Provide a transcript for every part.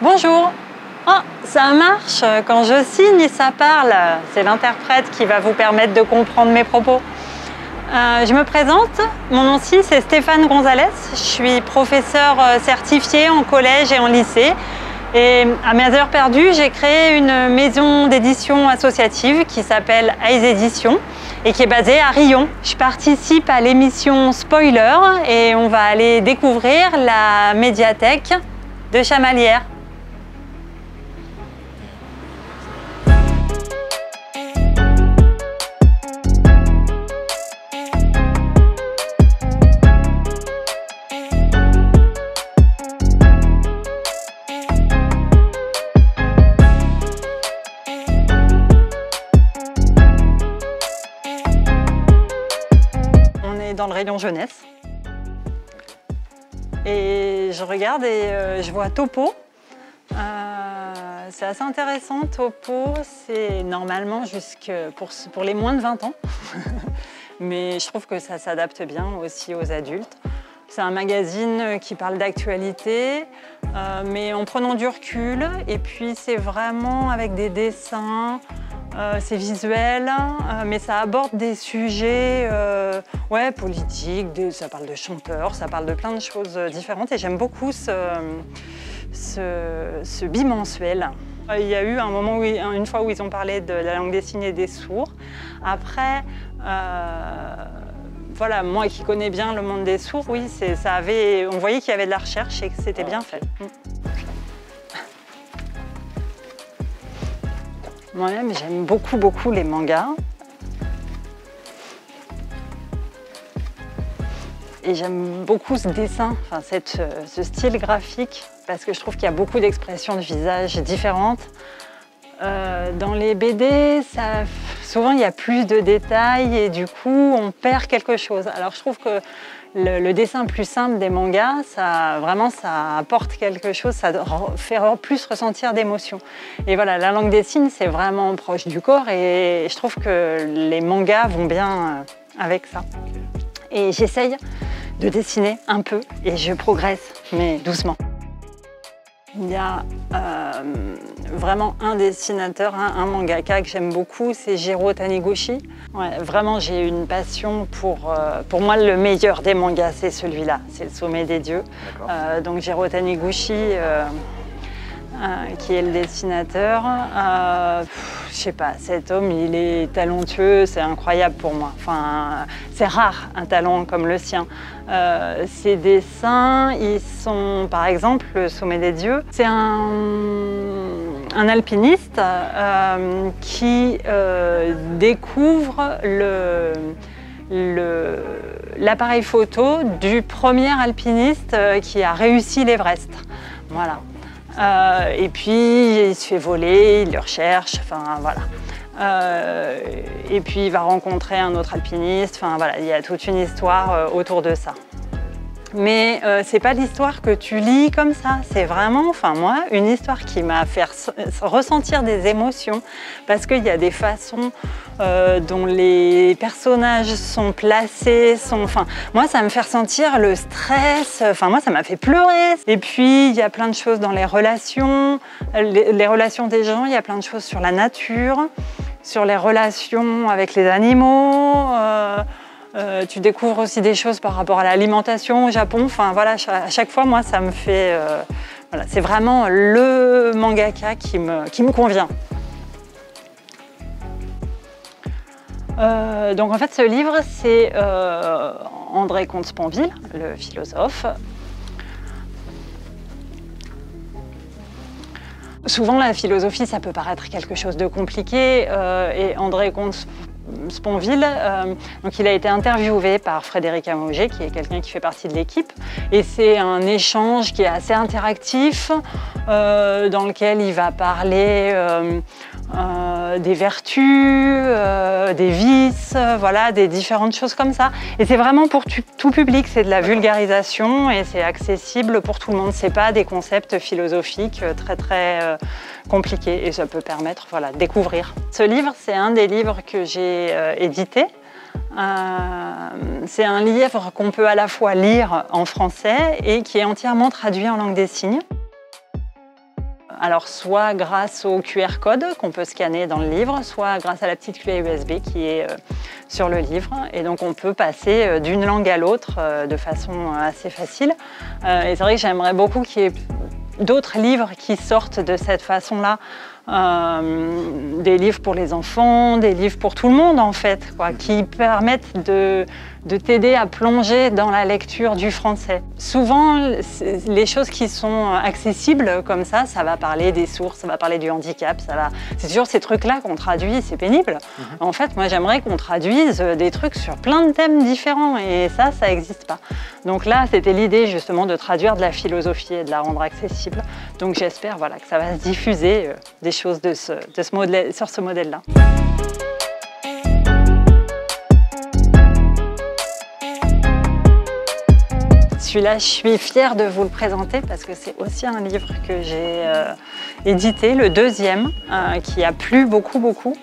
Bonjour. Oh, ça marche, quand je signe, ça parle. C'est l'interprète qui va vous permettre de comprendre mes propos. Je me présente, mon nom c'est Stéphane Gonzalez. Je suis professeur certifié en collège et en lycée. Et à mes heures perdues, j'ai créé une maison d'édition associative qui s'appelle Eyes Éditions et qui est basée à Riom. Je participe à l'émission Spoiler et on va aller découvrir la médiathèque de Chamalières. Dans le rayon jeunesse et je regarde et je vois Topo. C'est assez intéressant. Topo, c'est normalement jusque pour les moins de 20 ans mais je trouve que ça s'adapte bien aussi aux adultes. C'est un magazine qui parle d'actualité mais en prenant du recul, et puis c'est vraiment avec des dessins. C'est visuel, mais ça aborde des sujets ouais, politiques, ça parle de chanteurs, ça parle de plein de choses différentes et j'aime beaucoup ce bimensuel. Il y a eu un moment une fois où ils ont parlé de la langue des signes et des sourds. Après, voilà, moi qui connais bien le monde des sourds, oui, on voyait qu'il y avait de la recherche et que c'était bien fait. Moi-même, j'aime beaucoup les mangas. Et j'aime beaucoup ce dessin, enfin, ce style graphique, parce que je trouve qu'il y a beaucoup d'expressions de visage différentes. Dans les BD, souvent il y a plus de détails et du coup on perd quelque chose. Alors je trouve que le dessin plus simple des mangas, ça apporte quelque chose, ça fait plus ressentir d'émotions. Et voilà, la langue des signes, c'est vraiment proche du corps et je trouve que les mangas vont bien avec ça. Et j'essaye de dessiner un peu et je progresse, mais doucement. Il y a vraiment un dessinateur, un mangaka que j'aime beaucoup, c'est Jiro Taniguchi. Ouais, vraiment, j'ai une passion pour moi, le meilleur des mangas, c'est celui-là, c'est Le Sommet des Dieux. Donc Jiro Taniguchi, qui est le dessinateur. Je sais pas, cet homme, il est talentueux, c'est incroyable pour moi. Enfin, c'est rare un talent comme le sien. Ses dessins, ils sont, par exemple, Le Sommet des Dieux. C'est un alpiniste qui découvre l'appareil photo du premier alpiniste qui a réussi l'Everest. Voilà. Et puis il se fait voler, il le recherche, enfin voilà. Et puis il va rencontrer un autre alpiniste, enfin voilà, il y a toute une histoire autour de ça. Mais c'est pas l'histoire que tu lis comme ça, c'est vraiment, enfin moi, une histoire qui m'a fait ressentir des émotions parce qu'il y a des façons dont les personnages sont placés, enfin moi ça me fait ressentir le stress, enfin moi ça m'a fait pleurer. Et puis il y a plein de choses dans les relations des gens, il y a plein de choses sur la nature, sur les relations avec les animaux. Tu découvres aussi des choses par rapport à l'alimentation au Japon. Enfin voilà, à chaque fois, moi, ça me fait... voilà, c'est vraiment le mangaka qui me convient. Donc en fait, ce livre, c'est André Comte-Sponville, le philosophe. Souvent, la philosophie, ça peut paraître quelque chose de compliqué. Et André Comte-Sponville, donc il a été interviewé par Frédéric Amogé, qui est quelqu'un qui fait partie de l'équipe. Et c'est un échange qui est assez interactif, dans lequel il va parler des vertus, des vices, voilà, des différentes choses comme ça. Et c'est vraiment pour tout public, c'est de la vulgarisation et c'est accessible pour tout le monde. C'est pas des concepts philosophiques très compliqués et ça peut permettre, voilà, de découvrir. Ce livre, c'est un des livres que j'ai édité. C'est un livre qu'on peut à la fois lire en français et qui est entièrement traduit en langue des signes. Alors soit grâce au QR code qu'on peut scanner dans le livre, soit grâce à la petite clé USB qui est sur le livre. Et donc on peut passer d'une langue à l'autre de façon assez facile. Et c'est vrai que j'aimerais beaucoup qu'il y ait d'autres livres qui sortent de cette façon-là. Des livres pour les enfants, des livres pour tout le monde en fait, quoi, qui permettent de t'aider à plonger dans la lecture du français. Souvent, les choses qui sont accessibles comme ça va parler des sources, ça va parler du handicap, c'est toujours ces trucs-là qu'on traduit, c'est pénible. En fait, moi j'aimerais qu'on traduise des trucs sur plein de thèmes différents et ça n'existe pas. Donc là, c'était l'idée justement de traduire de la philosophie et de la rendre accessible. Donc j'espère voilà, que ça va se diffuser des choses sur ce modèle-là. Celui-là, je suis fière de vous le présenter parce que c'est aussi un livre que j'ai édité, le deuxième, qui a plu beaucoup,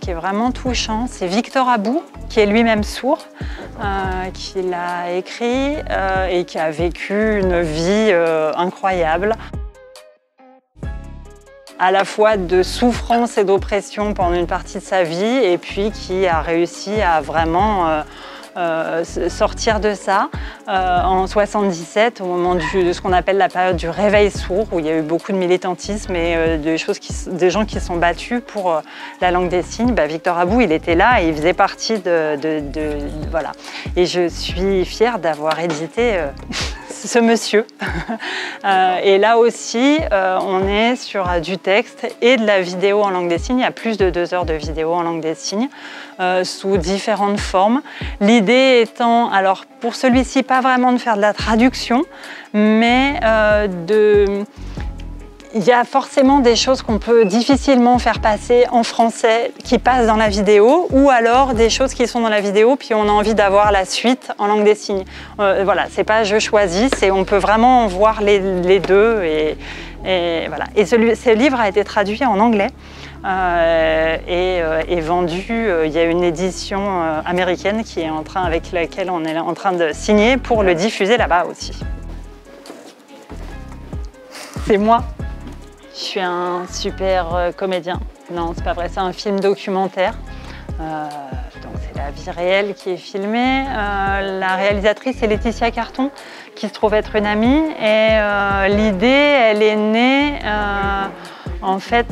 qui est vraiment touchant. C'est Victor Abou, qui est lui-même sourd, qui l'a écrit et qui a vécu une vie incroyable. À la fois de souffrance et d'oppression pendant une partie de sa vie et puis qui a réussi à vraiment sortir de ça en 77 au moment de ce qu'on appelle la période du réveil sourd où il y a eu beaucoup de militantisme et des gens qui se sont battus pour la langue des signes. Victor Abou, il était là et il faisait partie voilà. Et je suis fière d'avoir édité ce monsieur. Et là aussi, on est sur du texte et de la vidéo en langue des signes. Il y a plus de 2 heures de vidéo en langue des signes sous différentes formes. L'idée étant, alors pour celui-ci, pas vraiment de faire de la traduction, mais il y a forcément des choses qu'on peut difficilement faire passer en français qui passent dans la vidéo ou alors des choses qui sont dans la vidéo puis on a envie d'avoir la suite en langue des signes. Voilà, c'est pas je choisis, on peut vraiment voir les deux et voilà. Et ce livre a été traduit en anglais et vendu. Il y a une édition américaine avec laquelle on est en train de signer pour le diffuser là-bas aussi. C'est moi. Je suis un super comédien. Non, c'est pas vrai, c'est un film documentaire. Donc c'est la vie réelle qui est filmée. La réalisatrice c'est Laetitia Carton, qui se trouve être une amie. Et l'idée, elle est née en fait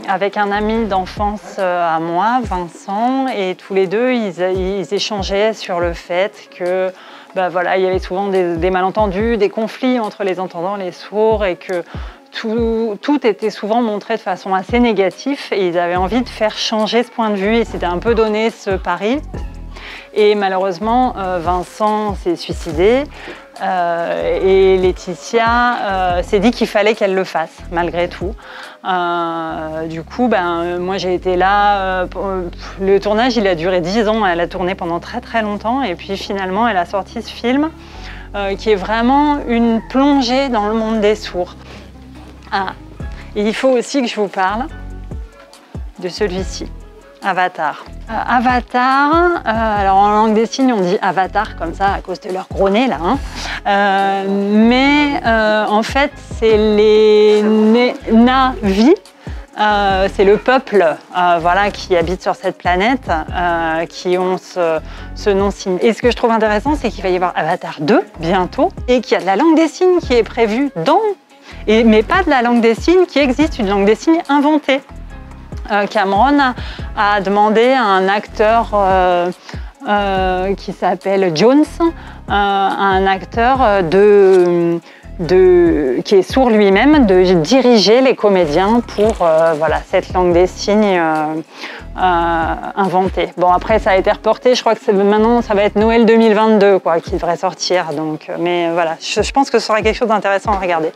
avec un ami d'enfance à moi, Vincent, et tous les deux, ils échangeaient sur le fait que voilà, il y avait souvent des malentendus, des conflits entre les entendants et les sourds, et que tout était souvent montré de façon assez négative et ils avaient envie de faire changer ce point de vue et c'était un peu donné ce pari. Et malheureusement, Vincent s'est suicidé et Laetitia s'est dit qu'il fallait qu'elle le fasse, malgré tout. Du coup, moi j'ai été là, le tournage il a duré 10 ans, elle a tourné pendant très longtemps et puis finalement elle a sorti ce film qui est vraiment une plongée dans le monde des sourds. Et il faut aussi que je vous parle de celui-ci, Avatar. Avatar, alors en langue des signes on dit Avatar comme ça à cause de leur gros nez là, hein. Mais en fait c'est les Na'vi, c'est le peuple voilà, qui habite sur cette planète qui ont ce nom signe. Et ce que je trouve intéressant c'est qu'il va y avoir Avatar 2 bientôt et qu'il y a de la langue des signes qui est prévue mais pas de la langue des signes qui existe, une langue des signes inventée. Cameron a demandé à un acteur qui s'appelle Jones, un acteur qui est sourd lui-même, de diriger les comédiens pour voilà, cette langue des signes inventée. Bon, après ça a été reporté, je crois que maintenant ça va être Noël 2022 qui devrait sortir. Donc, mais voilà, je pense que ce sera quelque chose d'intéressant à regarder.